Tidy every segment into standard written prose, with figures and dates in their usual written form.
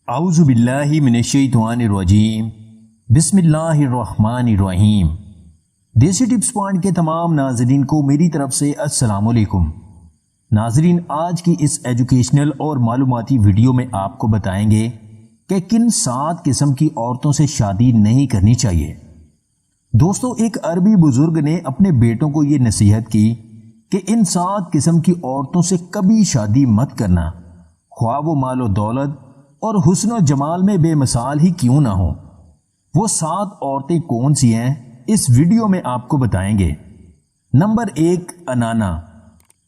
اعوذ باللہ من الشیطان الرجیم بسم اللہ الرحمن الرحیم۔ دیسی ٹپس پوائنٹ کے تمام ناظرین کو میری طرف سے السلام علیکم۔ ناظرین، آج کی اس ایجوکیشنل اور معلوماتی ویڈیو میں آپ کو بتائیں گے کہ کن 7 قسم کی عورتوں سے شادی نہیں کرنی چاہیے۔ دوستو، ایک عربی بزرگ نے اپنے بیٹوں کو یہ نصیحت کی کہ ان 7 قسم کی عورتوں سے کبھی شادی مت کرنا، خواہ وہ مال و دولت اور حسن و جمال میں بے مثال ہی کیوں نہ ہو۔ وہ 7 عورتیں کون سی ہیں، اس ویڈیو میں آپ کو بتائیں گے۔ نمبر 1، انانا۔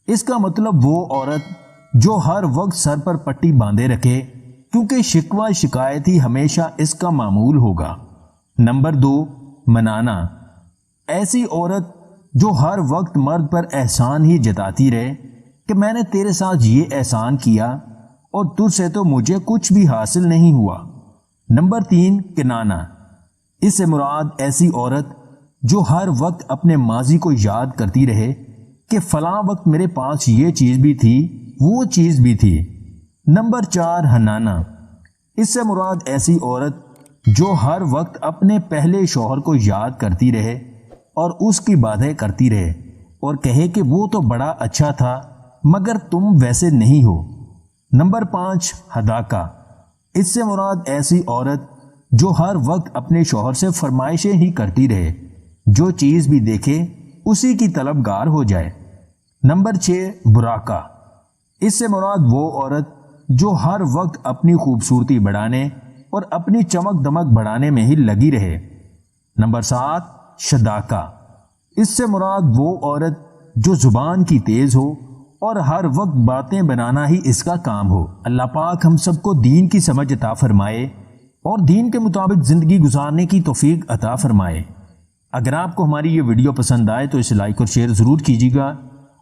اس کا مطلب وہ عورت جو ہر وقت سر پر پٹی باندھے رکھے، کیونکہ شکوہ شکایت ہی ہمیشہ اس کا معمول ہوگا۔ نمبر 2، منانا۔ ایسی عورت جو ہر وقت مرد پر احسان ہی جتاتی رہے کہ میں نے تیرے ساتھ یہ احسان کیا اور تجھ سے تو مجھے کچھ بھی حاصل نہیں ہوا۔ نمبر 3، کنانا۔ اس سے مراد ایسی عورت جو ہر وقت اپنے ماضی کو یاد کرتی رہے کہ فلاں وقت میرے پاس یہ چیز بھی تھی، وہ چیز بھی تھی۔ نمبر 4، حنانا۔ اس سے مراد ایسی عورت جو ہر وقت اپنے پہلے شوہر کو یاد کرتی رہے اور اس کی باتیں کرتی رہے اور کہے کہ وہ تو بڑا اچھا تھا مگر تم ویسے نہیں ہو۔ نمبر 5، حداقہ۔ اس سے مراد ایسی عورت جو ہر وقت اپنے شوہر سے فرمائشیں ہی کرتی رہے، جو چیز بھی دیکھے اسی کی طلبگار ہو جائے۔ نمبر 6، براقہ۔ اس سے مراد وہ عورت جو ہر وقت اپنی خوبصورتی بڑھانے اور اپنی چمک دمک بڑھانے میں ہی لگی رہے۔ نمبر 7، شداقہ۔ اس سے مراد وہ عورت جو زبان کی تیز ہو اور ہر وقت باتیں بنانا ہی اس کا کام ہو۔ اللہ پاک ہم سب کو دین کی سمجھ عطا فرمائے اور دین کے مطابق زندگی گزارنے کی توفیق عطا فرمائے۔ اگر آپ کو ہماری یہ ویڈیو پسند آئے تو اسے لائک اور شیئر ضرور کیجیے گا،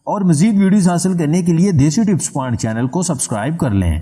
اور مزید ویڈیوز حاصل کرنے کے لیے دیسی ٹپس پوائنٹ چینل کو سبسکرائب کر لیں۔